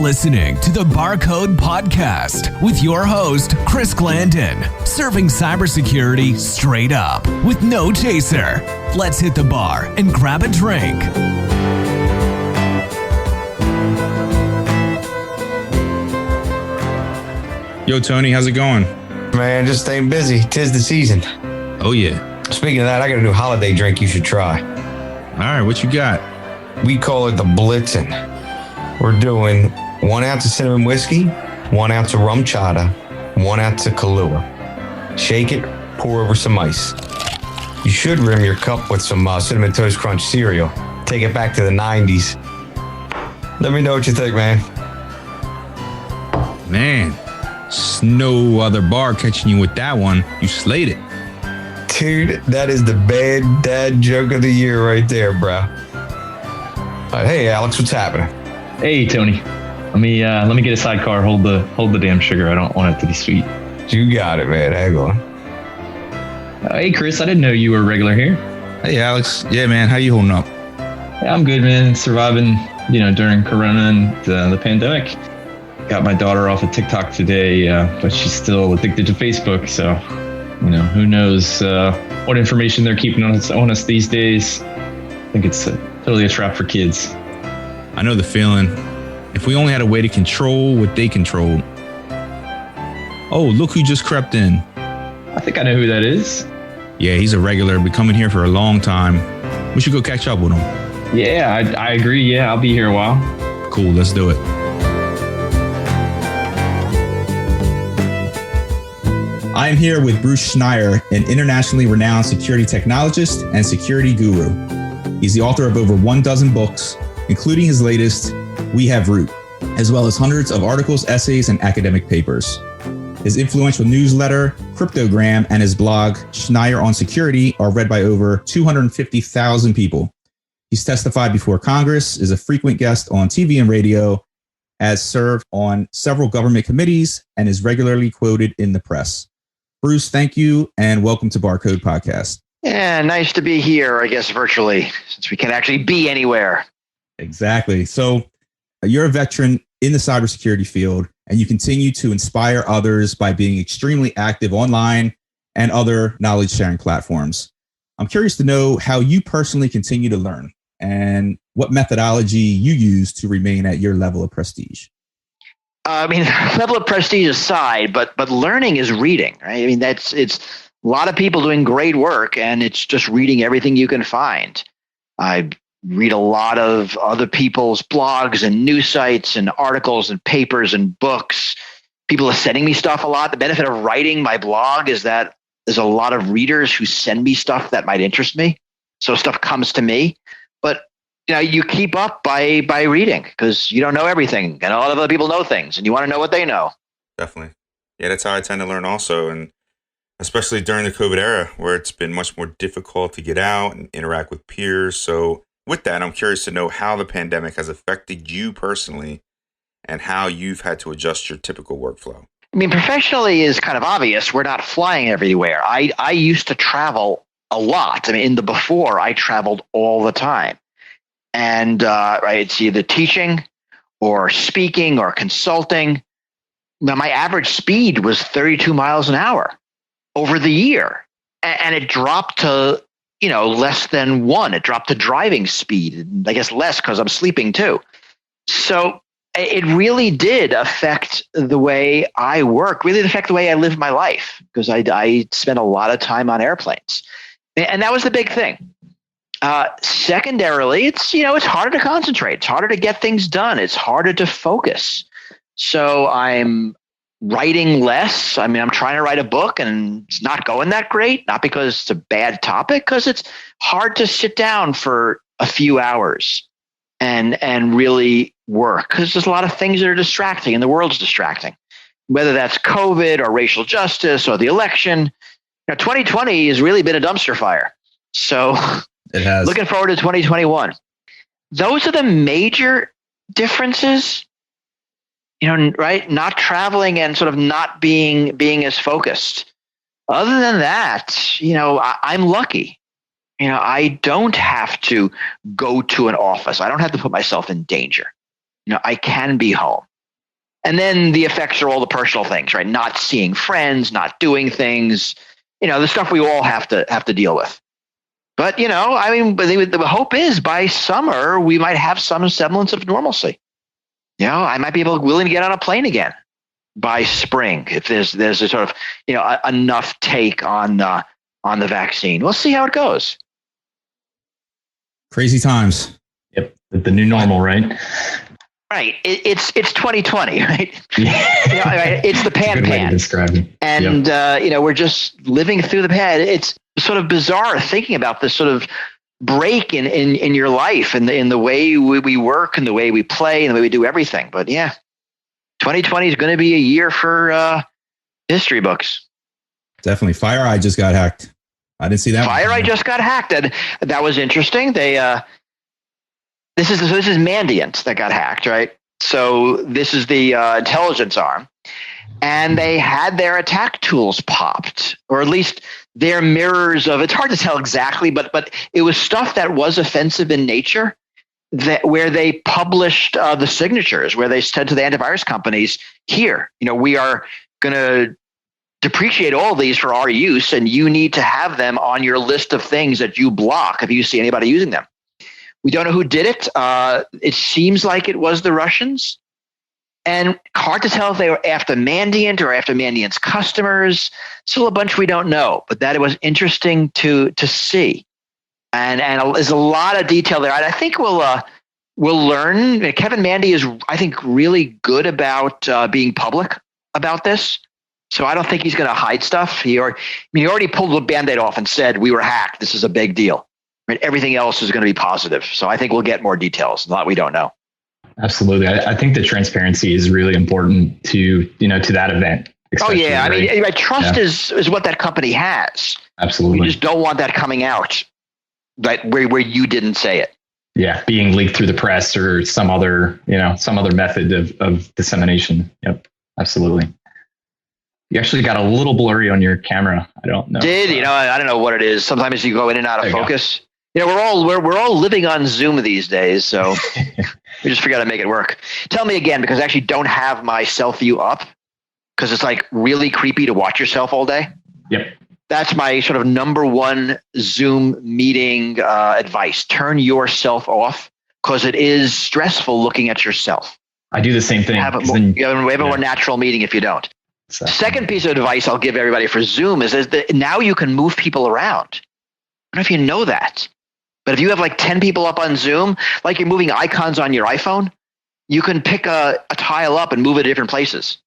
listening to the BarCode Podcast with your host, Chris Glandon, serving cybersecurity straight up with no chaser. Let's hit the bar and grab a drink. Yo, Tony, how's it going? Man, just staying busy. 'Tis the season. Oh, yeah. Speaking of that, I got a new holiday drink you should try. All right, what you got? We call it the Blitzen. We're doing 1 ounce of cinnamon whiskey, 1 ounce of rum chata, 1 ounce of Kahlua. Shake it, pour over some ice. You should rim your cup with some Cinnamon Toast Crunch cereal. Take it back to the 90s. Let me know what you think, man. Man, there's no other bar catching you with that one. You slayed it. Dude, that is the bad dad joke of the year right there, bro. Hey, Alex, what's happening? Hey, Tony. Let me get a sidecar. Hold the damn sugar. I don't want it to be sweet. You got it, man. Hang on. Hey, Chris. I didn't know you were a regular here. Hey, Alex. Yeah, man. How you holding up? Yeah, I'm good, man. Surviving, during Corona and the pandemic. Got my daughter off of TikTok today, but she's still addicted to Facebook. So, who knows what information they're keeping on us these days. I think it's totally a trap for kids. I know the feeling. If we only had a way to control what they control. Oh, look who just crept in. I think I know who that is. Yeah, he's a regular. Been coming here for a long time. We should go catch up with him. Yeah, I agree. Yeah, I'll be here a while. Cool, let's do it. I am here with Bruce Schneier, an internationally renowned security technologist and security guru. He's the author of over 12 books, including his latest, We Have Root, as well as hundreds of articles, essays, and academic papers. His influential newsletter, Cryptogram, and his blog, Schneier on Security, are read by over 250,000 people. He's testified before Congress, is a frequent guest on TV and radio, has served on several government committees, and is regularly quoted in the press. Bruce, thank you, and welcome to BarCode Podcast. Yeah, nice to be here, I guess, virtually, since we can actually be anywhere. Exactly. So you're a veteran in the cybersecurity field, and you continue to inspire others by being extremely active online and other knowledge sharing platforms. I'm curious to know how you personally continue to learn and what methodology you use to remain at your level of prestige. Level of prestige aside, but learning is reading, right? It's a lot of people doing great work, and it's just reading everything you can find. I read a lot of other people's blogs and news sites and articles and papers and books. People are sending me stuff a lot. The benefit of writing my blog is that there's a lot of readers who send me stuff that might interest me. So stuff comes to me. But you keep up by reading, because you don't know everything, and a lot of other people know things, and you want to know what they know. Definitely. Yeah, that's how I tend to learn also. And especially during the COVID era, where it's been much more difficult to get out and interact with peers. So with that, I'm curious to know how the pandemic has affected you personally and how you've had to adjust your typical workflow. Professionally is kind of obvious. We're not flying everywhere. I used to travel a lot. In the before, I traveled all the time. And it's either teaching or speaking or consulting. Now, my average speed was 32 miles an hour over the year. And it dropped to less than 1. It dropped to driving speed. I guess less because I'm sleeping too. So it really did affect the way I work, really affect the way I live my life, because I spent a lot of time on airplanes. And that was the big thing. Secondarily, it's harder to concentrate. It's harder to get things done. It's harder to focus. So I'm writing less. I'm trying to write a book, and it's not going that great. Not because it's a bad topic, because it's hard to sit down for a few hours and really work, because there's a lot of things that are distracting, and the world's distracting. Whether that's COVID or racial justice or the election, 2020 has really been a dumpster fire. So it has. Looking forward to 2021. Those are the major differences. Right? Not traveling and sort of not being as focused. Other than that, I'm lucky. I don't have to go to an office. I don't have to put myself in danger. I can be home. And then the effects are all the personal things, right? Not seeing friends, not doing things, the stuff we all have to deal with. But, but the hope is by summer, we might have some semblance of normalcy. I might be willing to get on a plane again by spring if there's a sort of, enough take on the vaccine. We'll see how it goes. Crazy times. Yep. The new normal, right? Right. It's 2020, right? Right? It's the pan. And, we're just living through the pan. It's sort of bizarre thinking about this sort of break in your life and in the way we work and the way we play and the way we do everything. But yeah, 2020 is going to be a year for history books. Definitely. FireEye just got hacked. I didn't see that. FireEye just got hacked. And that was interesting. This is Mandiant that got hacked, right? So this is the intelligence arm. And they had their attack tools popped, or at least their mirrors of, it's hard to tell exactly, but it was stuff that was offensive in nature, where they published the signatures, where they said to the antivirus companies, here, we are going to depreciate all these for our use, and you need to have them on your list of things that you block if you see anybody using them. We don't know who did it. It seems like it was the Russians. And hard to tell if they were after Mandiant or after Mandiant's customers. Still a bunch we don't know, but that it was interesting to see. And there's a lot of detail there. And I think we'll learn. Kevin Mandy is, I think, really good about being public about this. So I don't think he's going to hide stuff. He already pulled the Band-Aid off and said, we were hacked. This is a big deal. Right? Everything else is going to be positive. So I think we'll get more details. A lot we don't know. Absolutely. I think the transparency is really important to that event. Oh yeah. Right? I mean, trust is what that company has. Absolutely. We just don't want that coming out, right? Where you didn't say it. Yeah. Being leaked through the press or some other method of dissemination. Yep. Absolutely. You actually got a little blurry on your camera. I don't know. I don't know what it is. Sometimes you go in and out of focus. We're all living on Zoom these days, so we just forgot to make it work. Tell me again, because I actually don't have my self view up, because it's like really creepy to watch yourself all day. Yep. That's my sort of number one Zoom meeting advice. Turn yourself off, because it is stressful looking at yourself. I do the same thing. You have a more natural meeting if you don't. So. Second piece of advice I'll give everybody for Zoom is that now you can move people around. I don't know if you know that. But if you have like 10 people up on Zoom, like you're moving icons on your iPhone, you can pick a tile up and move it to different places.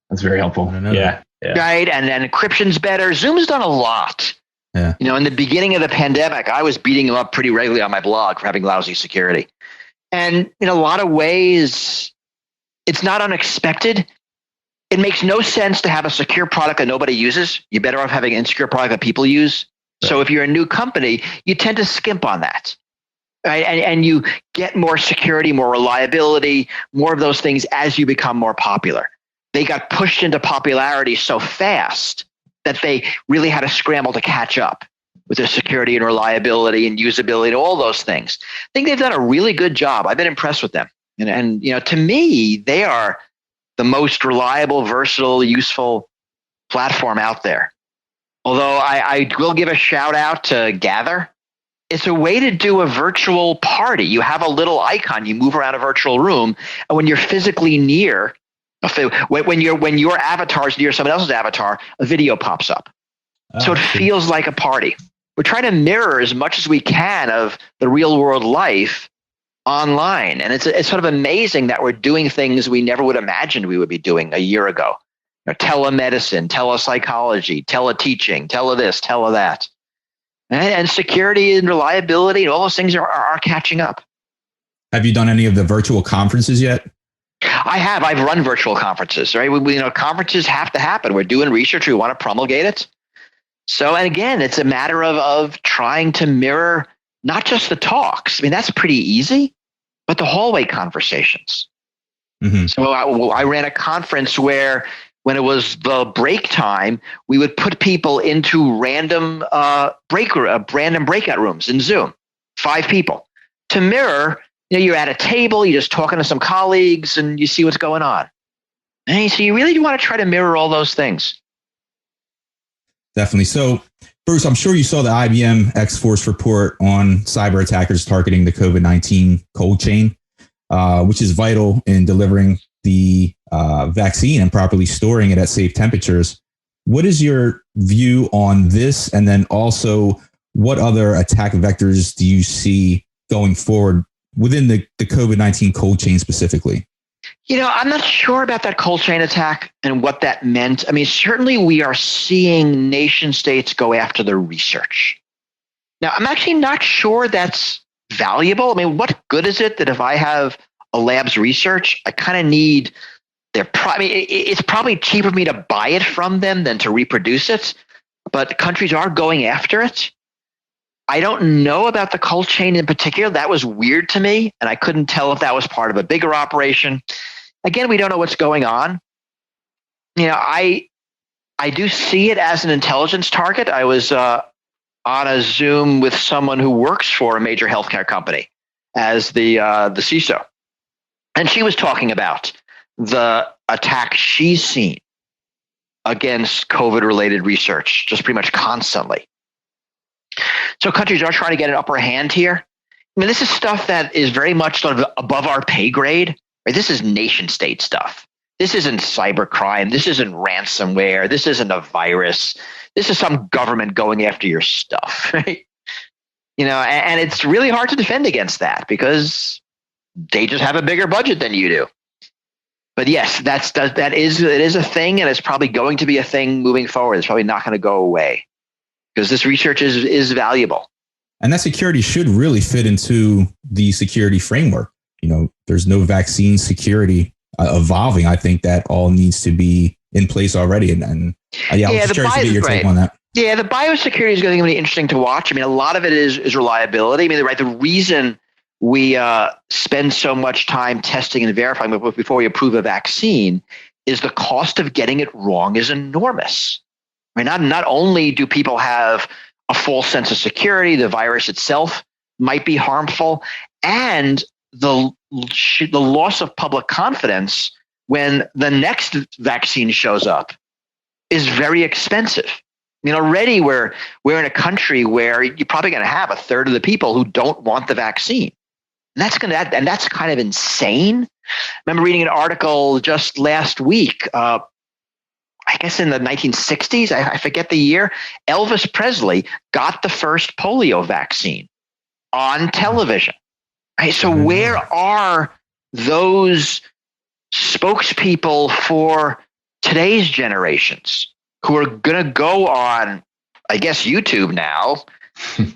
That's very helpful. Yeah. Right. And encryption's better. Zoom's done a lot. Yeah. In the beginning of the pandemic, I was beating them up pretty regularly on my blog for having lousy security. And in a lot of ways, it's not unexpected. It makes no sense to have a secure product that nobody uses. You're better off having an insecure product that people use. So if you're a new company, you tend to skimp on that, right? And you get more security, more reliability, more of those things as you become more popular. They got pushed into popularity so fast that they really had to scramble to catch up with their security and reliability and usability and all those things. I think they've done a really good job. I've been impressed with them. And to me, they are the most reliable, versatile, useful platform out there. Although I will give a shout out to Gather. It's a way to do a virtual party. You have a little icon, you move around a virtual room, and when you're physically near, when your avatar is near someone else's avatar, a video pops up. So it feels like a party. We're trying to mirror as much as we can of the real world life online. And it's sort of amazing that we're doing things we never would have imagined we would be doing a year ago. Telemedicine, telepsychology, teleteaching, this, that. And security and reliability and all those things are catching up. Have you done any of the virtual conferences yet? I have. I've run virtual conferences, right? Conferences have to happen. We're doing research. We want to promulgate it. So, and again, it's a matter of trying to mirror not just the talks. I mean, that's pretty easy, but the hallway conversations. Mm-hmm. So I ran a conference where when it was the break time, we would put people into random breakout rooms in Zoom, 5 people, to mirror. You're at a table, you're just talking to some colleagues, and you see what's going on. And so you really do want to try to mirror all those things. Definitely. So, Bruce, I'm sure you saw the IBM X-Force report on cyber attackers targeting the COVID-19 cold chain, which is vital in delivering the vaccine and properly storing it at safe temperatures. What is your view on this? And then also, what other attack vectors do you see going forward within the COVID-19 cold chain specifically? I'm not sure about that cold chain attack and what that meant. I mean, certainly we are seeing nation states go after the research. Now, I'm actually not sure that's valuable. I mean, what good is it that if I have a lab's research, I kind of need it's probably cheaper for me to buy it from them than to reproduce it, but countries are going after it. I don't know about the cold chain in particular. That was weird to me, and I couldn't tell if that was part of a bigger operation. Again, we don't know what's going on. I do see it as an intelligence target. I was on a Zoom with someone who works for a major healthcare company as the CISO, and she was talking about the attack she's seen against COVID-related research, just pretty much constantly. So countries are trying to get an upper hand here. I mean, this is stuff that is very much sort of above our pay grade. Right? This is nation state stuff. This isn't cybercrime. This isn't ransomware. This isn't a virus. This is some government going after your stuff. Right? And it's really hard to defend against that because they just have a bigger budget than you do. But yes, it is a thing, and it's probably going to be a thing moving forward. It's probably not going to go away because this research is valuable. And that security should really fit into the security framework. There's no vaccine security evolving. I think that all needs to be in place already. I'm just curious to get your take on that. Yeah, the biosecurity is going to be interesting to watch. I mean, a lot of it is reliability. I mean, the reason we spend so much time testing and verifying before we approve a vaccine is the cost of getting it wrong is enormous. I mean, not only do people have a false sense of security, the virus itself might be harmful, and the loss of public confidence when the next vaccine shows up is very expensive. I mean, already we're in a country where you're probably going to have a third of the people who don't want the vaccine. And that's kind of insane. I remember reading an article just last week, I guess in the 1960s, I forget the year, Elvis Presley got the first polio vaccine on television. Right? So where are those spokespeople for today's generations who are going to go on, I guess, YouTube now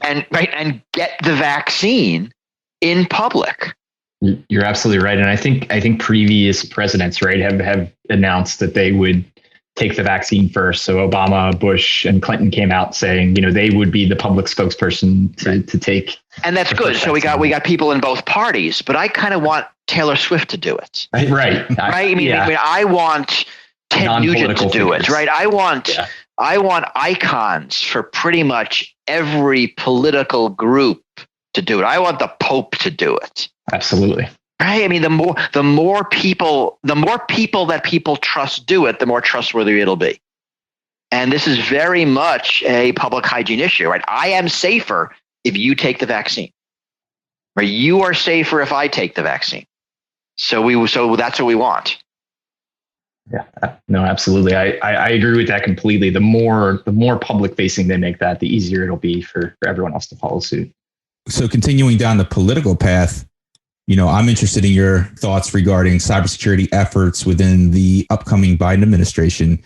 and get the vaccine in public? You're absolutely right. And I think previous presidents, right, have announced that they would take the vaccine first. So Obama, Bush, and Clinton came out saying, they would be the public spokesperson to take. And that's good. So we got people in both parties, but I kind of want Taylor Swift to do it. Right. Right. I mean, I want Ted Nugent to do it. Right. I want icons for pretty much every political group to do it. I want the Pope to do it. Absolutely. Right. I mean, the more people that people trust do it, the more trustworthy it'll be. And this is very much a public hygiene issue, right? I am safer if you take the vaccine. Or you are safer if I take the vaccine. So that's what we want. Yeah, no, absolutely. I agree with that completely. The more public facing they make that, the easier it'll be for everyone else to follow suit. So continuing down the political path, I'm interested in your thoughts regarding cybersecurity efforts within the upcoming Biden administration.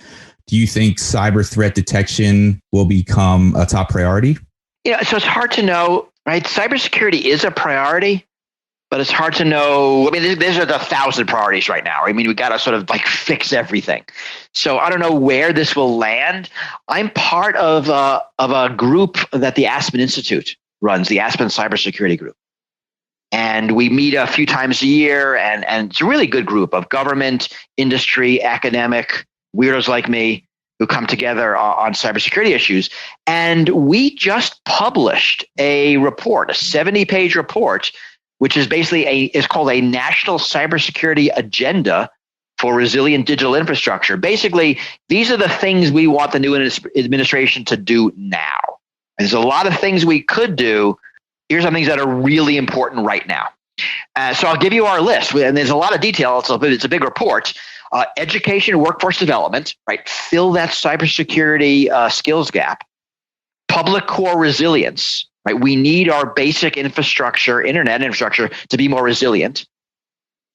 Do you think cyber threat detection will become a top priority? So it's hard to know, right? Cybersecurity is a priority, but it's hard to know. I mean, these are the 1,000 priorities right now. I mean, we got to sort of fix everything. So I don't know where this will land. I'm part of a group that the Aspen Institute runs, the Aspen Cybersecurity Group. And we meet a few times a year, and it's a really good group of government, industry, academic, weirdos like me who come together on cybersecurity issues. And we just published a report, a 70-page report, which is basically is called a National Cybersecurity Agenda for resilient digital infrastructure. Basically, these are the things we want the new administration to do now. There's a lot of things we could do. Here's some things that are really important right now. So I'll give you our list, and there's a lot of detail. It's a big report. Education, workforce development, right? Fill that cybersecurity skills gap. Public core resilience, right? We need our basic infrastructure, internet infrastructure, to be more resilient.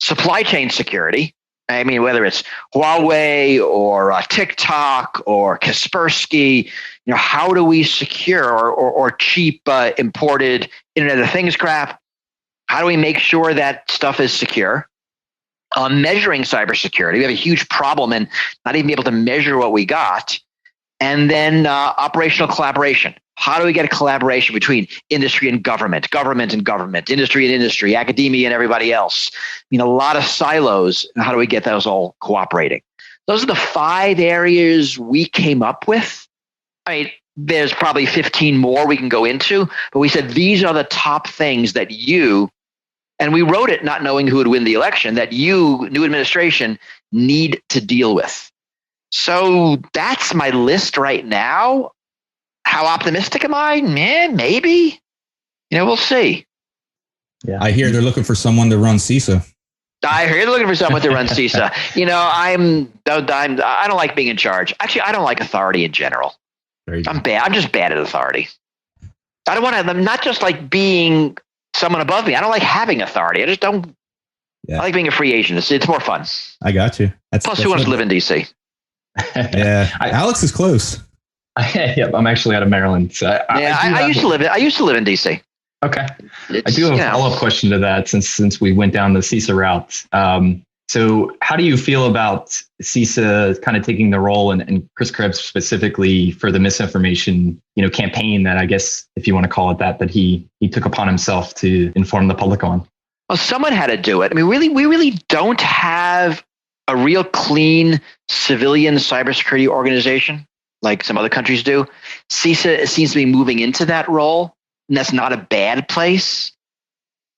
Supply chain security. I mean, whether it's Huawei or TikTok or Kaspersky, how do we secure or cheap imported Internet of Things crap? How do we make sure that stuff is secure? Measuring cybersecurity. We have a huge problem in not even be able to measure what we got. And then operational collaboration. How do we get a collaboration between industry and government, industry and industry, academia and everybody else? A lot of silos. How do we get those all cooperating? Those are the 5 areas we came up with. I mean, there's probably 15 more we can go into, but we said these are the top things that and we wrote it not knowing who would win the election, that you, new administration, need to deal with. So that's my list right now. How optimistic am I? Man, maybe. We'll see. Yeah, I hear they're looking for someone to run CISA. I hear they're looking for someone to run CISA. I don't like being in charge. Actually, I don't like authority in general. I'm bad. I'm just bad at authority. I don't want to. I'm not just like being someone above me. I don't like having authority. I just don't. Yeah. I like being a free agent. It's more fun. I got you. Plus, who wants to live in DC? Yeah, Alex is close. Yep, I'm actually out of Maryland. So I used to live in DC. Okay, I do have a follow-up question to that since we went down the CISA route. So how do you feel about CISA kind of taking the role and Chris Krebs specifically for the misinformation, campaign that I guess, if you want to call it that he took upon himself to inform the public on? Well, someone had to do it. I mean, we really don't have a real clean civilian cybersecurity organization like some other countries do. CISA seems to be moving into that role, and that's not a bad place.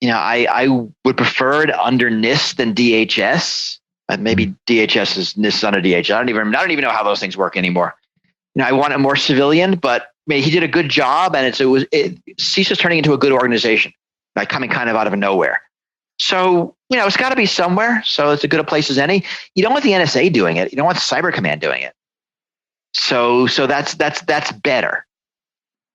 I would prefer it under NIST than DHS, but maybe DHS is NIST under DHS. I don't even know how those things work anymore. I want it more civilian, but he did a good job, and CISA is turning into a good organization, like coming kind of out of nowhere. So, it's got to be somewhere. So it's as good a place as any. You don't want the NSA doing it. You don't want Cyber Command doing it. So that's better.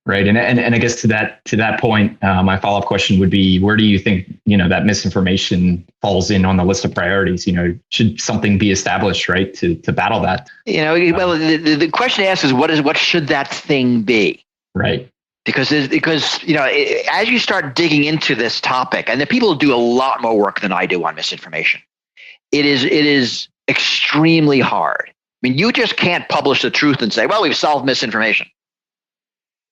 Right. And I guess to that point, my follow-up question would be, where do you think, that misinformation falls in on the list of priorities? Should something be established, right, to battle that? Well, the question asked is what should that thing be? Right. Because as you start digging into this topic, and the people do a lot more work than I do on misinformation, it is extremely hard. I mean, you just can't publish the truth and say, well, we've solved misinformation.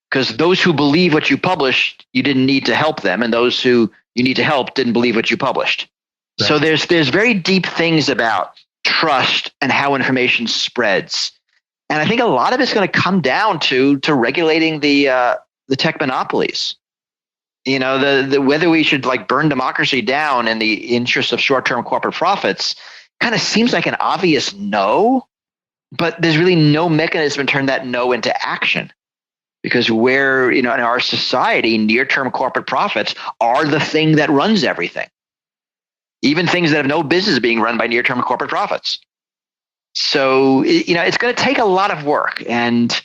Because those who believe what you published, you didn't need to help them, and those who you need to help didn't believe what you published. Right. So there's very deep things about trust and how information spreads, and I think a lot of it's going to come down to regulating the tech monopolies. The whether we should burn democracy down in the interest of short-term corporate profits kind of seems like an obvious no, but there's really no mechanism to turn that no into action. Because in our society, near-term corporate profits are the thing that runs everything. Even things that have no business being run by near-term corporate profits. So, it's going to take a lot of work, and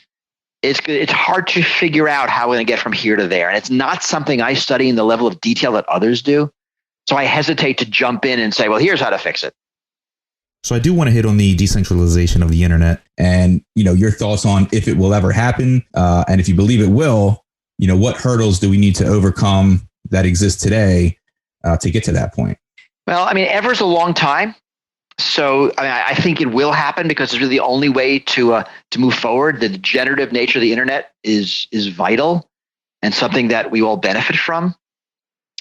it's hard to figure out how we're going to get from here to there. And it's not something I study in the level of detail that others do. So I hesitate to jump in and say, well, here's how to fix it. So I do want to hit on the decentralization of the internet and, your thoughts on if it will ever happen. And if you believe it will, what hurdles do we need to overcome that exist today to get to that point? Well, I mean, ever's a long time. So I think it will happen because it's really the only way to move forward. The generative nature of the internet is vital and something that we all benefit from.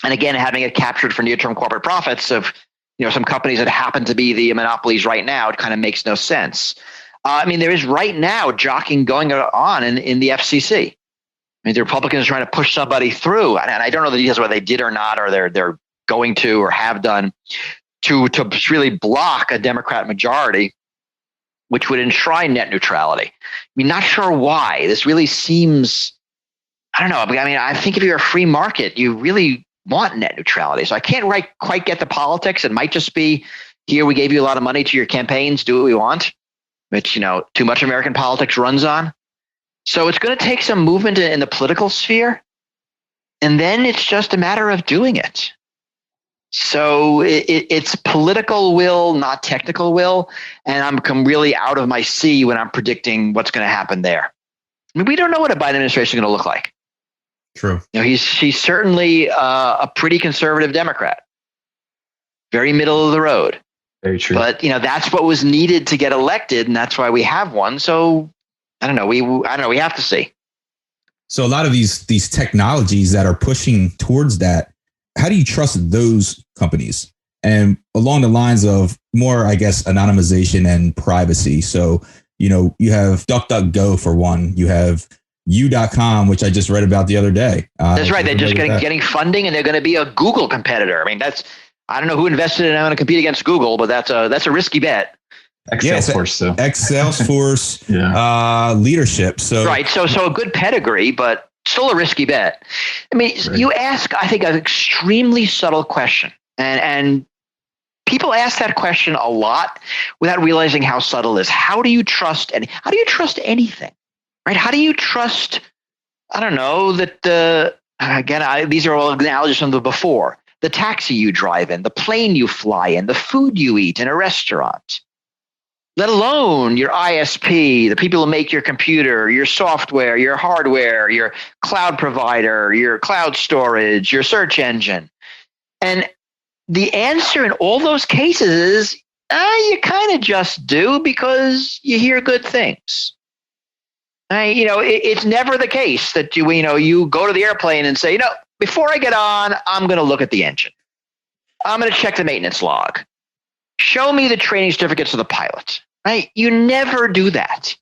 And again, having it captured for near-term corporate profits of some companies that happen to be the monopolies right now, it kind of makes no sense. There is right now jockeying going on in the FCC. The Republicans are trying to push somebody through, and I don't know the details of whether they did or not, or they're going to or have done, to really block a Democrat majority, which would enshrine net neutrality. I mean, not sure why. This really seems, I don't know. I mean, I think if you're a free market, you really want net neutrality. So I can't quite get the politics. It might just be, here we gave you a lot of money to your campaigns, do what we want, which, too much American politics runs on. So it's going to take some movement in the political sphere. And then it's just a matter of doing it. So it's political will, not technical will. And I'm really out of my sea when I'm predicting what's going to happen there. I mean, we don't know what a Biden administration is going to look like. True. He's certainly a pretty conservative Democrat, very middle of the road. Very true. But that's what was needed to get elected, and that's why we have one. So I don't know. We have to see. So a lot of these technologies that are pushing towards that, how do you trust those companies? And along the lines of more, I guess, anonymization and privacy. So, you have DuckDuckGo for one. You have U.com, which I just read about the other day. That's right. They're just getting funding, and they're going to be a Google competitor. I mean, I don't know who invested in it. I'm going to compete against Google, but that's a risky bet. Salesforce, Salesforce yeah. Leadership. So right. So a good pedigree, but still a risky bet. I mean, right. You ask, I think, an extremely subtle question, and people ask that question a lot without realizing how subtle it is. How do you trust anything? Right? How do you trust? I don't know that these are all analogies from the before. The taxi you drive in, the plane you fly in, the food you eat in a restaurant. Let alone your ISP, the people who make your computer, your software, your hardware, your cloud provider, your cloud storage, your search engine. And the answer in all those cases is, you kind of just do because you hear good things. It's never the case that you go to the airplane and say, before I get on, I'm going to look at the engine. I'm going to check the maintenance log. Show me the training certificates of the pilot. Right? You never do that.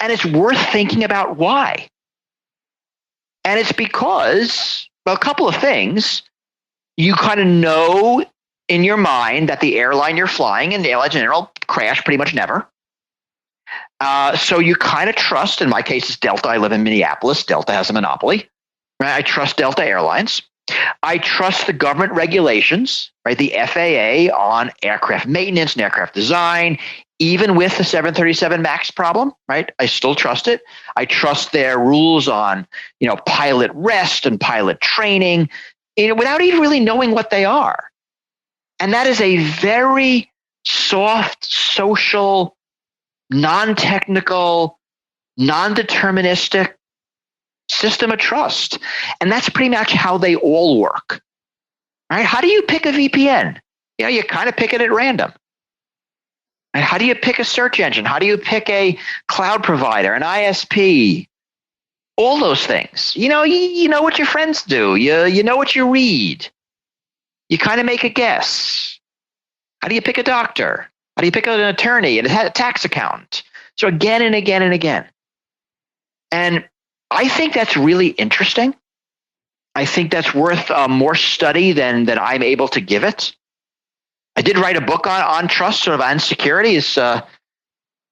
And it's worth thinking about why. And it's because, a couple of things. You kind of know in your mind that the airline you're flying and the airlines in general crash pretty much never. So you kind of trust, in my case, it's Delta. I live in Minneapolis. Delta has a monopoly. Right? I trust Delta Airlines. I trust the government regulations, right? The FAA on aircraft maintenance and aircraft design, even with the 737 MAX problem, right? I still trust it. I trust their rules on, pilot rest and pilot training, without even really knowing what they are. And that is a very soft, social, non-technical, non-deterministic system of trust. And that's pretty much how they all work. Right? How do you pick a VPN? You kind of pick it at random. And how do you pick a search engine? How do you pick a cloud provider, an ISP? All those things. You know what your friends do. You know what you read. You kind of make a guess. How do you pick a doctor? How do you pick an attorney and a tax accountant? So again and again and again. And I think that's really interesting. I think that's worth more study than I'm able to give it. I did write a book on trust, sort of on security.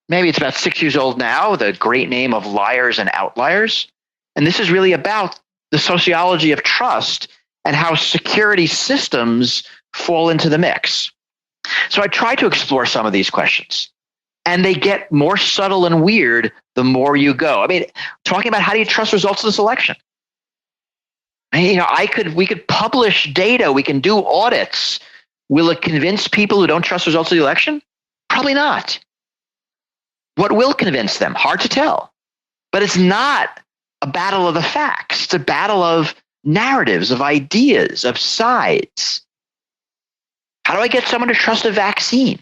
Maybe it's about 6 years old now, the great name of Liars and Outliers. And this is really about the sociology of trust and how security systems fall into the mix. So I try to explore some of these questions. And they get more subtle and weird the more you go. I mean, talking about how do you trust results of this election? We could publish data. We can do audits. Will it convince people who don't trust results of the election? Probably not. What will convince them? Hard to tell. But it's not a battle of the facts. It's a battle of narratives, of ideas, of sides. How do I get someone to trust a vaccine?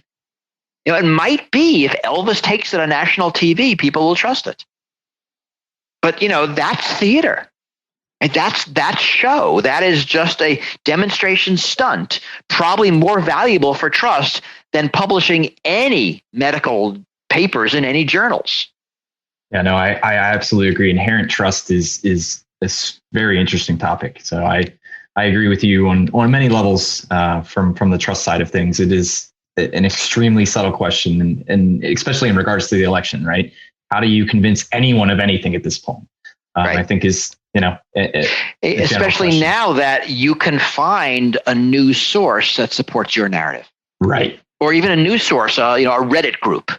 It might be if Elvis takes it on national TV, people will trust it. But, that's theater. And that's show. That is just a demonstration stunt, probably more valuable for trust than publishing any medical papers in any journals. Yeah, no, I absolutely agree. Inherent trust is a very interesting topic. So I I agree with you on many levels from the trust side of things. It is an extremely subtle question, and especially in regards to the election, right? How do you convince anyone of anything at this point? Right. I think is, especially now that you can find a news source that supports your narrative. Right. Or even a news source, a Reddit group,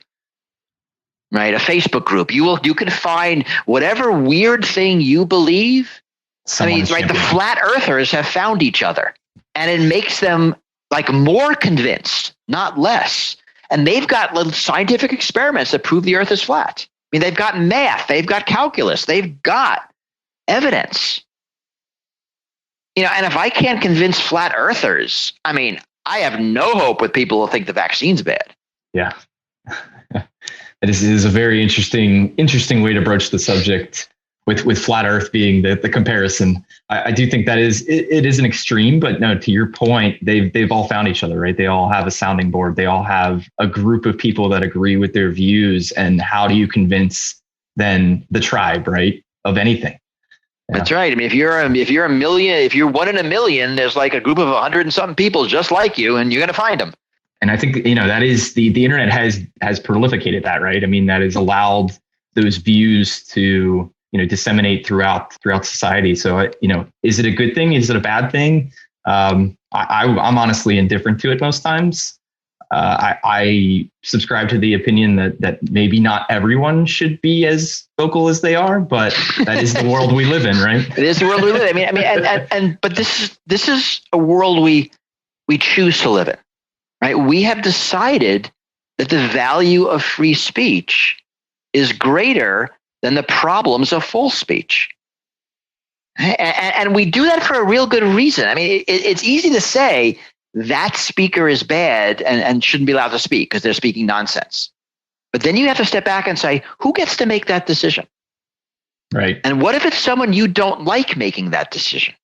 right? A Facebook group. You can find whatever weird thing you believe. The flat earthers have found each other, and it makes them like more convinced, not less. And they've got little scientific experiments that prove the earth is flat. I mean, they've got math, they've got calculus, they've got evidence. And if I can't convince flat earthers, I mean, I have no hope with people who think the vaccine's bad. Yeah. It is a very interesting way to broach the subject with flat earth being the comparison. I do think that it is an extreme, but no, to your point, they've all found each other, right? They all have a sounding board. They all have a group of people that agree with their views. And how do you convince then the tribe, right, of anything? Yeah. That's right. I mean, if you're a million, if you're one in a million, there's like a group of 100 and something people just like you, and you're going to find them. And I think, that is the internet has prolificated that, right? I mean, that has allowed those views to, disseminate throughout society. So, is it a good thing? Is it a bad thing? I'm honestly indifferent to it most times. I subscribe to the opinion that maybe not everyone should be as vocal as they are, but that is the world we live in, right? It is the world we live in. But this is a world we choose to live in, right? We have decided that the value of free speech is greater than the problems of false speech. And we do that for a real good reason. I mean, it's easy to say that speaker is bad and shouldn't be allowed to speak because they're speaking nonsense. But then you have to step back and say, who gets to make that decision? Right. And what if it's someone you don't like making that decision?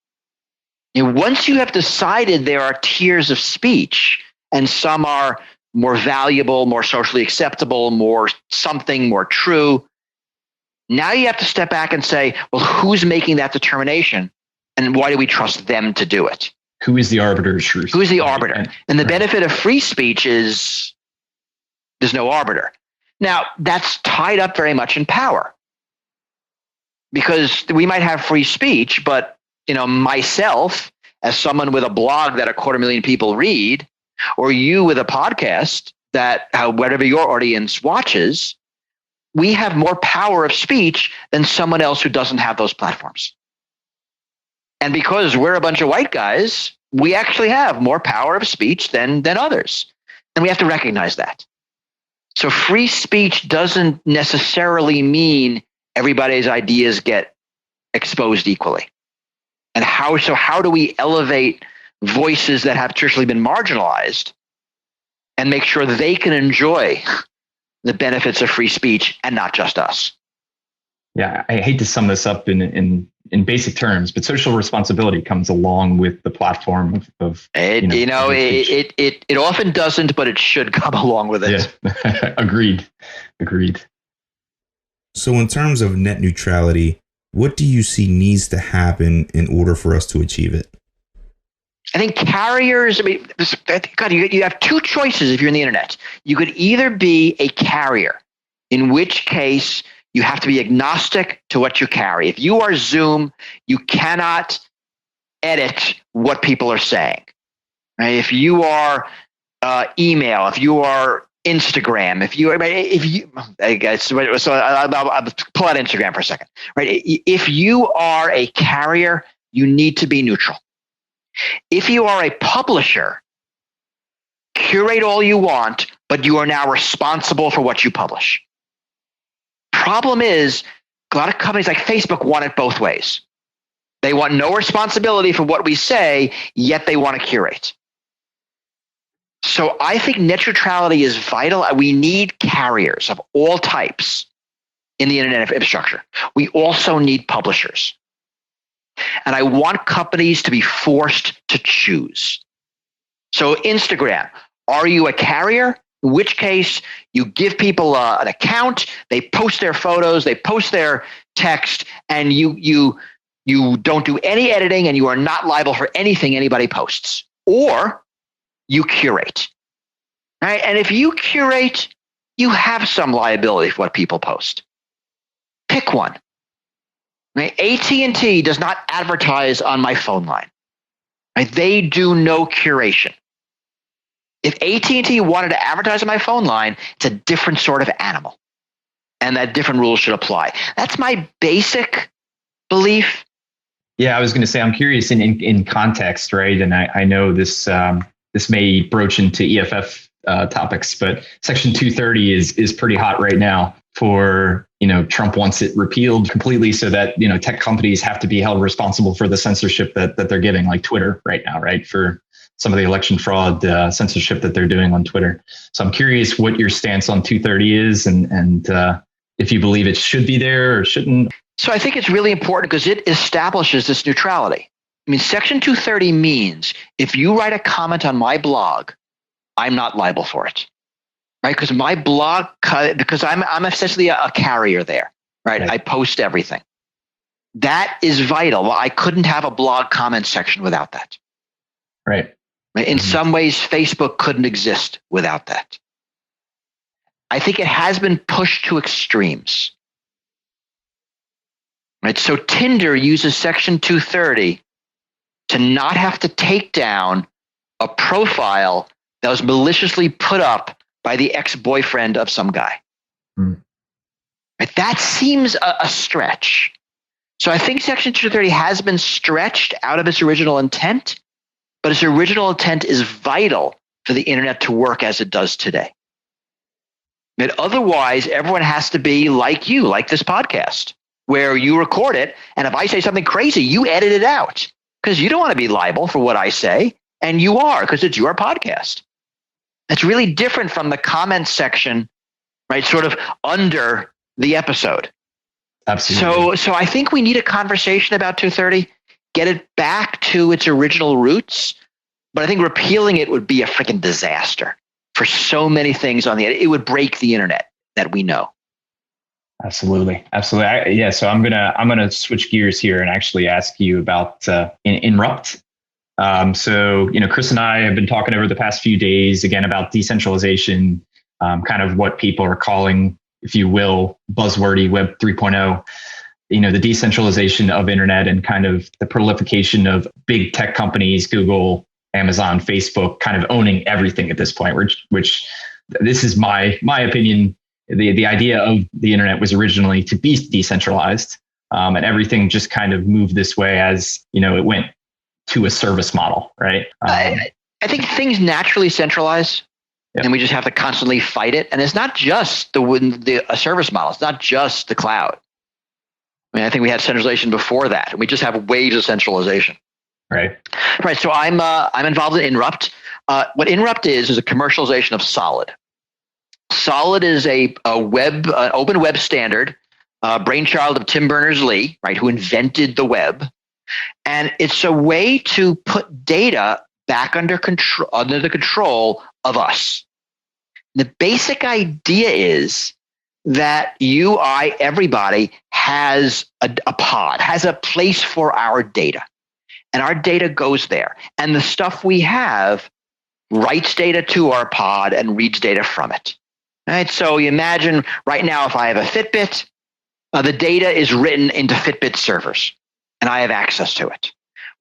Once you have decided there are tiers of speech, and some are more valuable, more socially acceptable, more true, now you have to step back and say, well, who's making that determination? And why do we trust them to do it? Who is the arbiter of truth? Who is the arbiter? And the benefit of free speech is there's no arbiter. Now, that's tied up very much in power. Because we might have free speech, but myself, as someone with a blog that 250,000 people read, or you with a podcast that whatever your audience watches, we have more power of speech than someone else who doesn't have those platforms. And because we're a bunch of white guys, we actually have more power of speech than others. And we have to recognize that. So free speech doesn't necessarily mean everybody's ideas get exposed equally. And how do we elevate voices that have traditionally been marginalized and make sure that they can enjoy the benefits of free speech and not just us? Yeah, I hate to sum this up in basic terms, but social responsibility comes along with the platform of it often doesn't, but it should come along with it. Yeah. Agreed. So in terms of net neutrality, what do you see needs to happen in order for us to achieve it? I think carriers, God, you have two choices if you're in the internet. You could either be a carrier, in which case you have to be agnostic to what you carry. If you are Zoom, you cannot edit what people are saying. Right? If you are email, if you are Instagram, so I'll pull out Instagram for a second. Right? If you are a carrier, you need to be neutral. If you are a publisher, curate all you want, but you are now responsible for what you publish. Problem is, a lot of companies like Facebook want it both ways. They want no responsibility for what we say, yet they want to curate. So I think net neutrality is vital. We need carriers of all types in the internet infrastructure. We also need publishers. And I want companies to be forced to choose. So Instagram, are you a carrier? In which case you give people an account, they post their photos, they post their text, and you You don't do any editing and you are not liable for anything anybody posts. Or you curate. Right? And if you curate, you have some liability for what people post. Pick one. Right? AT&T does not advertise on my phone line. Right? They do no curation. If AT&T wanted to advertise on my phone line, it's a different sort of animal. And that different rules should apply. That's my basic belief. Yeah, I was going to say, I'm curious in context, right? And I know this this may broach into EFF topics, but Section 230 is pretty hot right now for, Trump wants it repealed completely so that, tech companies have to be held responsible for the censorship that they're giving, like Twitter right now, right? For some of the election fraud censorship that they're doing on Twitter. So I'm curious what your stance on 230 is and if you believe it should be there or shouldn't. So I think it's really important because it establishes this neutrality. I mean, Section 230 means if you write a comment on my blog, I'm not liable for it, right? Because my blog, because I'm essentially a carrier there, right? I post everything. That is vital. I couldn't have a blog comment section without that. Right. In some ways, Facebook couldn't exist without that. I think it has been pushed to extremes. Right? So Tinder uses Section 230 to not have to take down a profile that was maliciously put up by the ex-boyfriend of some guy. Right? That seems a stretch. So I think Section 230 has been stretched out of its original intent, but its original intent is vital for the internet to work as it does today. But otherwise, everyone has to be like you, like this podcast, where you record it, and if I say something crazy, you edit it out because you don't want to be liable for what I say, and you are because it's your podcast. It's really different from the comment section, right? Sort of under the episode. Absolutely. So I think we need a conversation about 230, get it back to its original roots, but I think repealing it would be a freaking disaster for so many things on the internet. It would break the internet that we know. Absolutely. So I'm gonna switch gears here and actually ask you about Inrupt. So Chris and I have been talking over the past few days again about decentralization, kind of what people are calling, if you will, buzzwordy Web 3.0. The decentralization of internet and kind of the proliferation of big tech companies, Google, Amazon, Facebook, kind of owning everything at this point. Which this is my opinion. The idea of the internet was originally to be decentralized, and everything just kind of moved this way as it went to a service model, right? I think things naturally centralize, and we just have to constantly fight it. And it's not just a service model; it's not just the cloud. I mean, I think we had centralization before that, and we just have waves of centralization. Right. So I'm involved in Inrupt. What Inrupt is a commercialization of Solid. Solid is an open web standard, brainchild of Tim Berners-Lee, right, who invented the web, and it's a way to put data back under the control of us. The basic idea is that you, I, everybody has a pod, has a place for our data, and our data goes there, and the stuff we have writes data to our pod and reads data from it. Right, so you imagine right now if I have a Fitbit, the data is written into Fitbit servers, and I have access to it.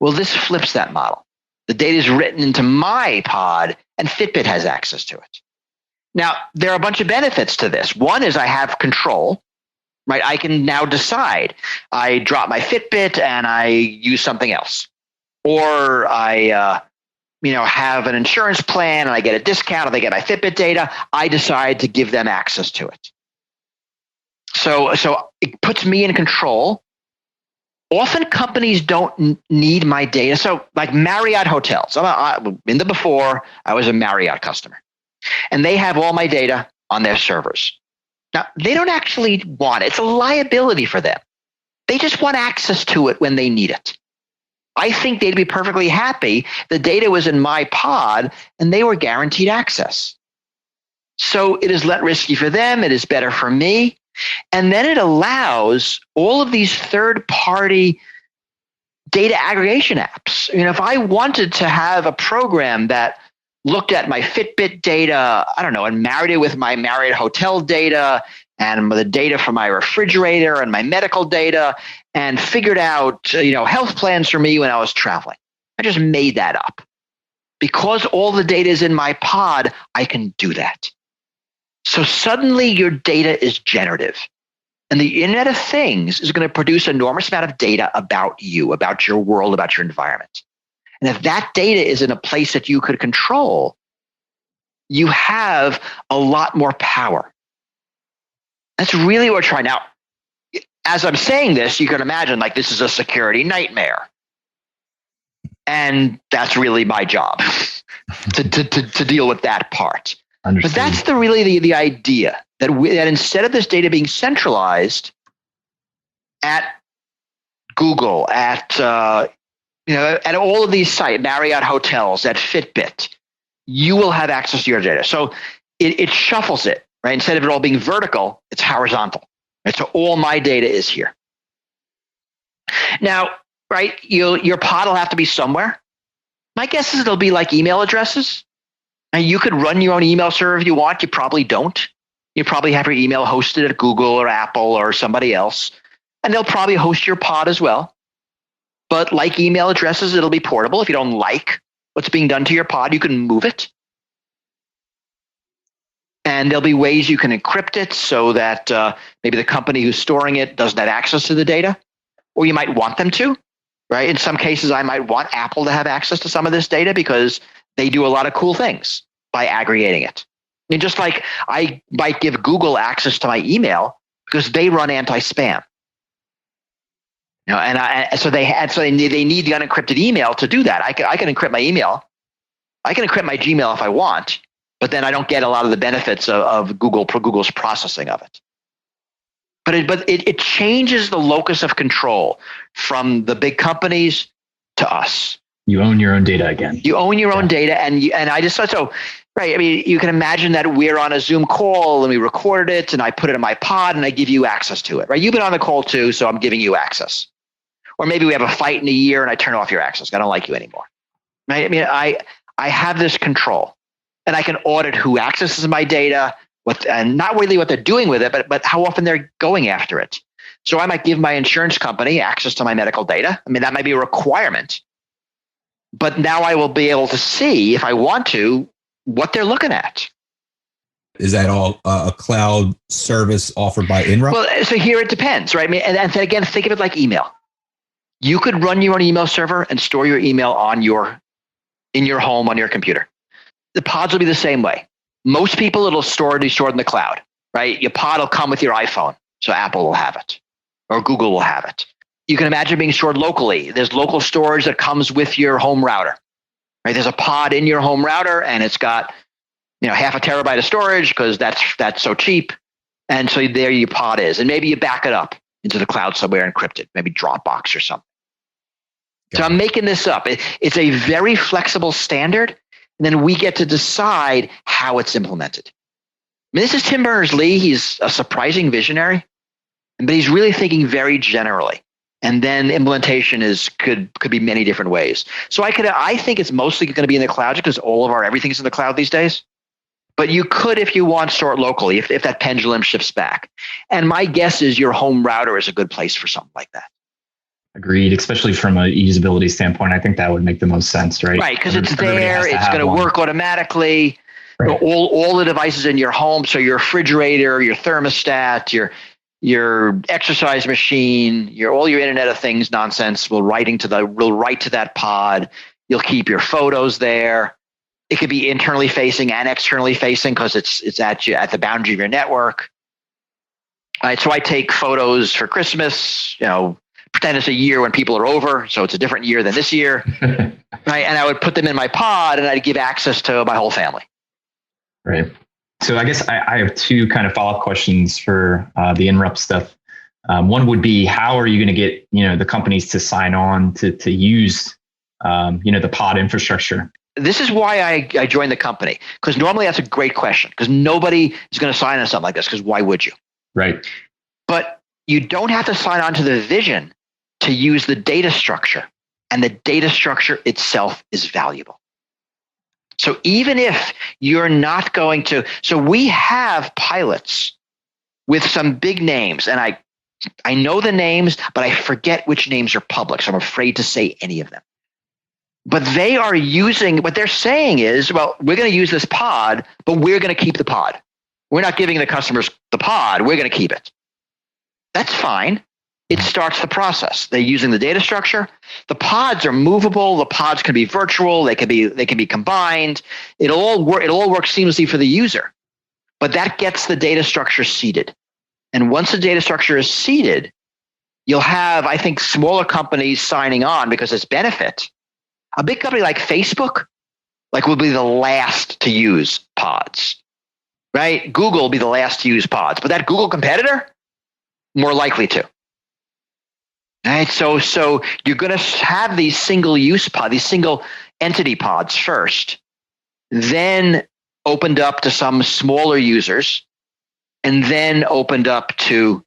Well, this flips that model. The data is written into my pod, and Fitbit has access to it. Now, there are a bunch of benefits to this. One is I have control, right? I can now decide. I drop my Fitbit and I use something else. Or I have an insurance plan and I get a discount and they get my Fitbit data. I decide to give them access to it. So it puts me in control. Often companies don't need my data. So like Marriott hotels, in the before, I was a Marriott customer. And they have all my data on their servers. Now, they don't actually want it. It's a liability for them. They just want access to it when they need it. I think they'd be perfectly happy. The data was in my pod and they were guaranteed access. So it is less risky for them. It is better for me. And then it allows all of these third-party data aggregation apps. If I wanted to have a program that looked at my Fitbit data, I don't know, and married it with my Marriott hotel data and the data from my refrigerator and my medical data and figured out, health plans for me when I was traveling. I just made that up. Because all the data is in my pod, I can do that. So suddenly your data is generative. And the Internet of Things is going to produce an enormous amount of data about you, about your world, about your environment. And if that data is in a place that you could control, you have a lot more power. That's really what we're trying. Now, as I'm saying this, you can imagine like this is a security nightmare. And that's really my job to deal with that part. Understood. But that's the idea that instead of this data being centralized at Google, at all of these sites, Marriott hotels, at Fitbit, you will have access to your data. So it shuffles it, right? Instead of it all being vertical, it's horizontal. Right? So all my data is here. Now, right, your pod will have to be somewhere. My guess is it'll be like email addresses. And you could run your own email server if you want. You probably don't. You probably have your email hosted at Google or Apple or somebody else. And they'll probably host your pod as well. But like email addresses, it'll be portable. If you don't like what's being done to your pod, you can move it. And there'll be ways you can encrypt it so that maybe the company who's storing it doesn't have access to the data. Or you might want them to, right? In some cases, I might want Apple to have access to some of this data because they do a lot of cool things by aggregating it. And just like I might give Google access to my email because they run anti-spam. So they need the unencrypted email to do that. I can encrypt my email. I can encrypt my Gmail if I want, but then I don't get a lot of the benefits of Google's processing of it. But it changes the locus of control from the big companies to us. You own your own data again. You own your own data, and I just thought so. Right. I mean, you can imagine that we're on a Zoom call and we recorded it, and I put it in my pod, and I give you access to it. Right. You've been on the call too, so I'm giving you access. Or maybe we have a fight in a year, and I turn off your access. I don't like you anymore. Right. I mean, I have this control, and I can audit who accesses my data, and not really what they're doing with it, but how often they're going after it. So I might give my insurance company access to my medical data. I mean, that might be a requirement. But now I will be able to see, if I want to, what they're looking at. Is that all a cloud service offered by Inrupt? Well, so here it depends, right? I mean, and again, think of it like email. You could run your own email server and store your email in your home on your computer. The pods will be the same way. Most people, it'll be stored in the cloud, right? Your pod will come with your iPhone, so Apple will have it, or Google will have it. You can imagine being stored locally. There's local storage that comes with your home router, right? There's a pod in your home router, and it's got, half a terabyte of storage because that's so cheap. And so there your pod is, and maybe you back it up into the cloud somewhere encrypted, maybe Dropbox or something. So I'm making this up. It's a very flexible standard, and then we get to decide how it's implemented. I mean, this is Tim Berners-Lee. He's a surprising visionary, but he's really thinking very generally. And then implementation could be many different ways. So I think it's mostly going to be in the cloud because everything's in the cloud these days. But you could, if you want, store it locally if that pendulum shifts back. And my guess is your home router is a good place for something like that. Agreed, especially from a usability standpoint. I think that would make the most sense, right? Right, because it's there, it's going to work automatically. Right. All the devices in your home, so your refrigerator, your thermostat, your exercise machine, all your Internet of Things nonsense will write to that pod. You'll keep your photos there. It could be internally facing and externally facing because it's at the boundary of your network. Right, so I take photos for Christmas, pretend it's a year when people are over, so it's a different year than this year. Right, and I would put them in my pod, and I'd give access to my whole family. Right. So I guess I have two kind of follow-up questions for the Inrupt stuff. One would be, how are you going to get the companies to sign on to use the pod infrastructure? This is why I joined the company, because normally that's a great question, because nobody is going to sign on something like this, because why would you? Right. But you don't have to sign on to the vision to use the data structure. and the data structure itself is valuable. So even if you're not going to, so we have pilots with some big names, and I know the names, but I forget which names are public, so I'm afraid to say any of them. But they are using, what they're saying is, well, we're going to use this pod, but we're going to keep the pod. We're not giving the customers the pod, we're going to keep it. That's fine. It starts the process. They're using the data structure. The pods are movable. The pods can be virtual. They can be combined. It'll all work seamlessly for the user. But that gets the data structure seeded. And once the data structure is seeded, you'll have, I think, smaller companies signing on because it's benefit. A big company like Facebook, will be the last to use pods, right? Google will be the last to use pods, but that Google competitor, more likely to. Right, so you're going to have these single-use pods, these single entity pods first, then opened up to some smaller users, and then opened up to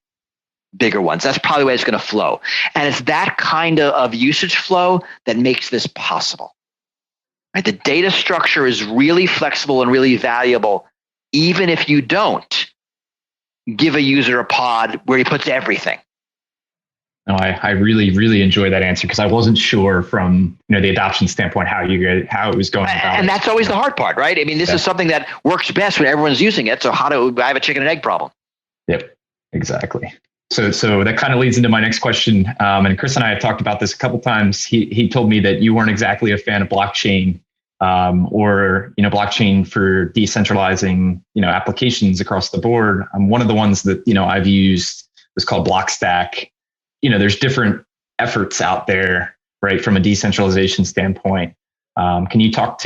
bigger ones. That's probably the way it's going to flow. And it's that kind of usage flow that makes this possible. Right? The data structure is really flexible and really valuable, even if you don't give a user a pod where he puts everything. No, I really, really enjoy that answer because I wasn't sure from the adoption standpoint how it was going about. And that's always the hard part, right? I mean, this is something that works best when everyone's using it. So how do I have a chicken and egg problem? Yep, exactly. So that kind of leads into my next question. And Chris and I have talked about this a couple of times. He told me that you weren't exactly a fan of blockchain or blockchain for decentralizing applications across the board. One of the ones that I've used was called Blockstack. There's different efforts out there, right, from a decentralization standpoint. Can you talk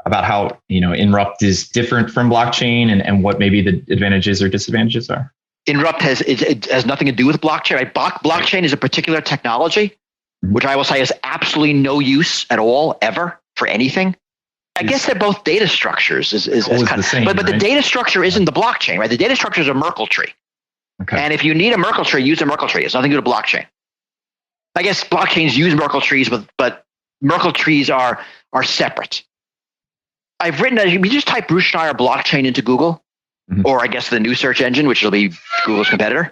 about how, Inrupt is different from blockchain and what maybe the advantages or disadvantages are? Inrupt has nothing to do with blockchain. Right? Blockchain is a particular technology, which I will say has absolutely no use at all, ever, for anything. I guess they're both data structures. Is kind of, the same, but right? The data structure isn't the blockchain, right? The data structure is a Merkle tree. Okay. And if you need a Merkle tree, use a Merkle tree. It's nothing to do with blockchain. I guess blockchains use Merkle trees, but Merkle trees are separate. I've written, you just type Bruce Schneier blockchain into Google, or I guess the new search engine, which will be Google's competitor.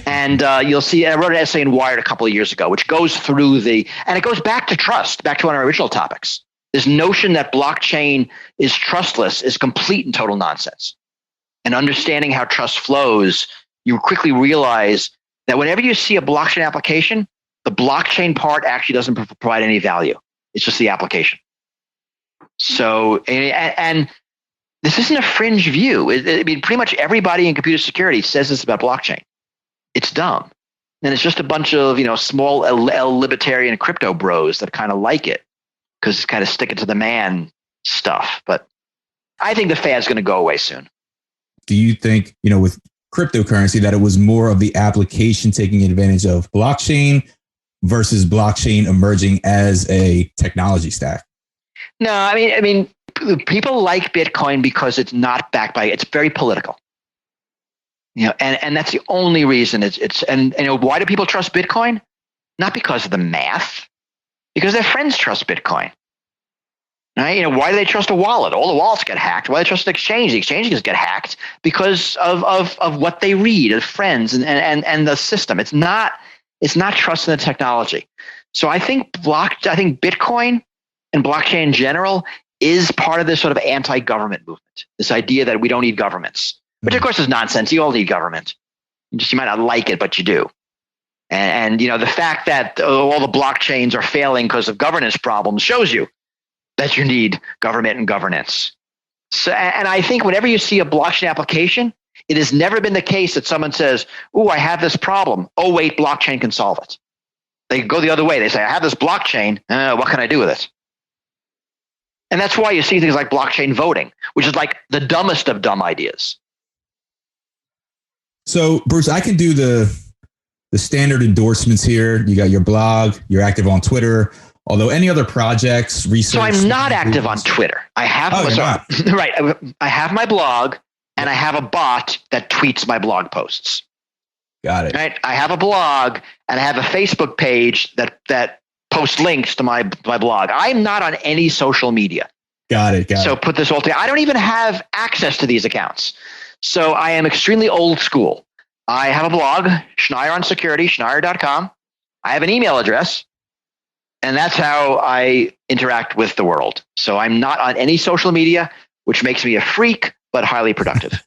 And you'll see, I wrote an essay in Wired a couple of years ago, which goes through and it goes back to trust, back to one of our original topics. This notion that blockchain is trustless is complete and total nonsense. And understanding how trust flows, you quickly realize that whenever you see a blockchain application, the blockchain part actually doesn't provide any value. It's just the application. So, and this isn't a fringe view. I mean, pretty much everybody in computer security says this about blockchain. It's dumb. And it's just a bunch of, small libertarian crypto bros that kind of like it because it's kind of sticking to the man stuff. But I think the fad's going to go away soon. Do you think, with cryptocurrency, that it was more of the application taking advantage of blockchain versus blockchain emerging as a technology stack? No, I mean, people like Bitcoin because it's not backed by, it's very political. And that's the only reason and why do people trust Bitcoin? Not because of the math, because their friends trust Bitcoin. Right? Why do they trust a wallet? All the wallets get hacked. Why do they trust an exchange? The exchanges get hacked because of what they read of friends and the system. It's not trust in the technology. So I think Bitcoin and blockchain in general is part of this sort of anti-government movement. This idea that we don't need governments, which of course is nonsense. You all need government. You might not like it, but you do. And the fact that all the blockchains are failing because of governance problems shows you that you need government and governance. So, and I think whenever you see a blockchain application, it has never been the case that someone says, "Oh, I have this problem. Oh, wait, blockchain can solve it." They go the other way. They say, "I have this blockchain. What can I do with it?" And that's why you see things like blockchain voting, which is like the dumbest of dumb ideas. So, Bruce, I can do the standard endorsements here. You got your blog. You're active on Twitter. Although any other projects, research. So I'm not active on Twitter. I have right. I have my blog and I have a bot that tweets my blog posts. Got it. Right. I have a blog and I have a Facebook page that post links to my blog. I'm not on any social media. Got it. So put this all together. I don't even have access to these accounts. So I am extremely old school. I have a blog, Schneier on security, Schneier.com. I have an email address, and that's how I interact with the world. So I'm not on any social media, which makes me a freak, but highly productive.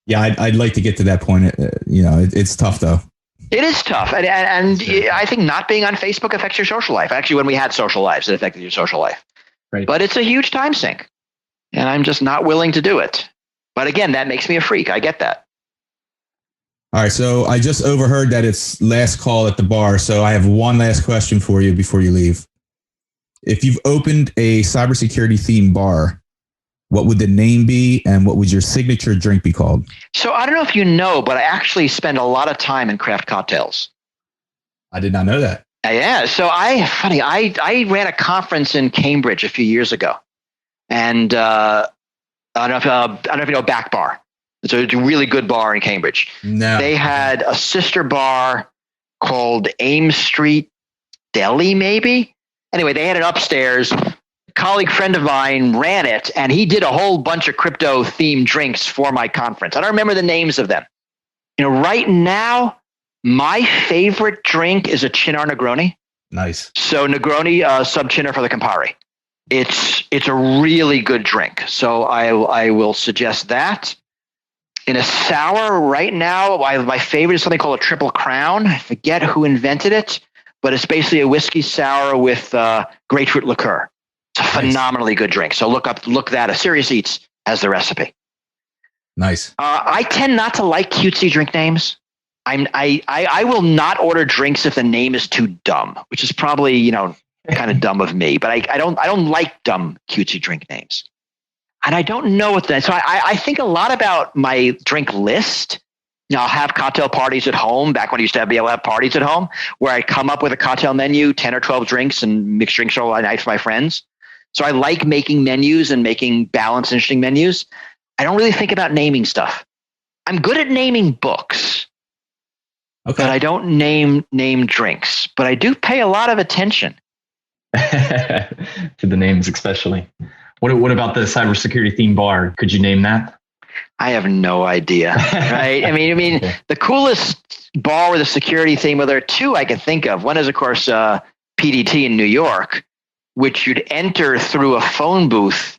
Yeah, I'd like to get to that point. It's tough though. It is tough. And I think not being on Facebook affects your social life. Actually, when we had social lives, it affected your social life. Right. But it's a huge time sink. And I'm just not willing to do it. But again, that makes me a freak. I get that. All right. So I just overheard that it's last call at the bar. So I have one last question for you before you leave. If you've opened a cybersecurity themed bar, what would the name be and what would your signature drink be called? So I don't know if you know, but I actually spend a lot of time in craft cocktails. I did not know that. Yeah. So I ran a conference in Cambridge a few years ago. And I don't know if you know Back Bar. It's a really good bar in Cambridge. No. They had a sister bar called Ames Street Deli, maybe. Anyway, they had it upstairs. Colleague friend of mine ran it, and he did a whole bunch of crypto themed drinks for my conference. I don't remember the names of them. Right now, my favorite drink is a Chinar Negroni. Nice. So Negroni, sub Chinar for the Campari. It's a really good drink. So I will suggest that. In a sour right now, my favorite is something called a Triple Crown. I forget who invented it, but it's basically a whiskey sour with grapefruit liqueur. It's a phenomenally good drink. So look that. A Serious Eats has the recipe. Nice. I tend not to like cutesy drink names. I will not order drinks if the name is too dumb, which is probably kind of dumb of me. But I don't like dumb cutesy drink names, and I don't know what that. So I think a lot about my drink list. I'll have cocktail parties at home. Back when I used to be able to have parties at home, where I'd come up with a cocktail menu, 10 or 12 drinks, and mix drinks all night for my friends. So I like making menus and making balanced, interesting menus. I don't really think about naming stuff. I'm good at naming books, but I don't name drinks. But I do pay a lot of attention to the names, especially. What about the cybersecurity theme bar? Could you name that? I have no idea. Right? I mean, the coolest bar with a security theme. Well, there are two I can think of. One is, of course, PDT in New York, which you'd enter through a phone booth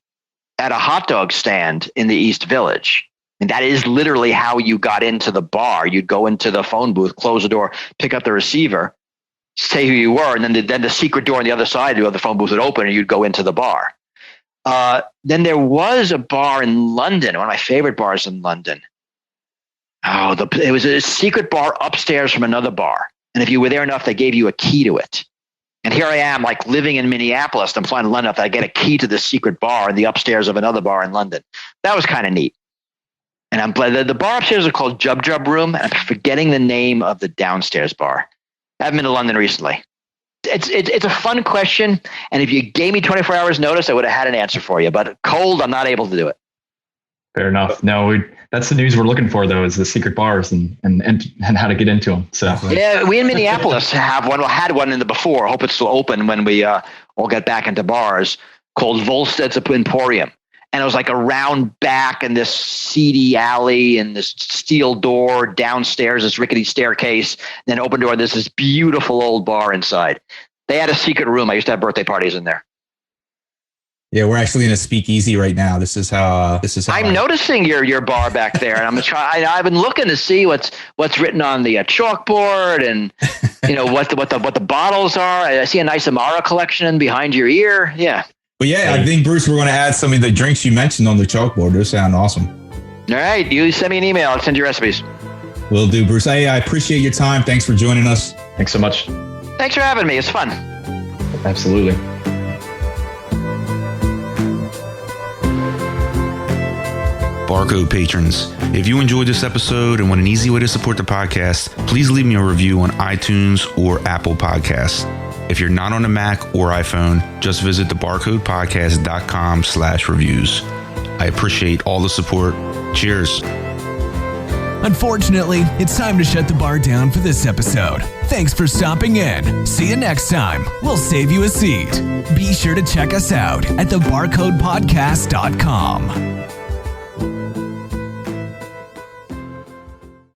at a hot dog stand in the East Village. And that is literally how you got into the bar. You'd go into the phone booth, close the door, pick up the receiver, say who you were, and then the secret door on the other side of the phone booth would open and you'd go into the bar. Then there was a bar in London, one of my favorite bars in London. It was a secret bar upstairs from another bar. And if you were there enough, they gave you a key to it. And here I am, like living in Minneapolis. I'm flying to London. I get a key to the secret bar in the upstairs of another bar in London. That was kind of neat. And the bar upstairs is called Jub Jub Room. And I'm forgetting the name of the downstairs bar. I haven't been to London recently. It's a fun question. And if you gave me 24 hours notice, I would have had an answer for you. But cold, I'm not able to do it. Fair enough. No, that's the news we're looking for, though, is the secret bars and how to get into them. So yeah, we in Minneapolis had one in the before. I hope it's still open when we all get back into bars, called Volstead's Emporium. And it was like a round back and this seedy alley and this steel door downstairs, this rickety staircase, then open door. There's this beautiful old bar inside. They had a secret room. I used to have birthday parties in there. Yeah, we're actually in a speakeasy right now. This is how I'm noticing your bar back there, and I've been looking to see what's written on the chalkboard, and what the bottles are. I see a nice Amara collection behind your ear. Yeah. But yeah, I think, Bruce, we're going to add some of the drinks you mentioned on the chalkboard. Those sound awesome. All right, you send me an email. I'll send you recipes. Will do, Bruce. Hey, I appreciate your time. Thanks for joining us. Thanks so much. Thanks for having me. It's fun. Absolutely. BarCode patrons, if you enjoyed this episode and want an easy way to support the podcast, please leave me a review on iTunes or Apple Podcasts. If you're not on a Mac or iPhone, just visit thebarcodepodcast.com/reviews. I appreciate all the support. Cheers. Unfortunately, it's time to shut the bar down for this episode. Thanks for stopping in. See you next time. We'll save you a seat. Be sure to check us out at thebarcodepodcast.com.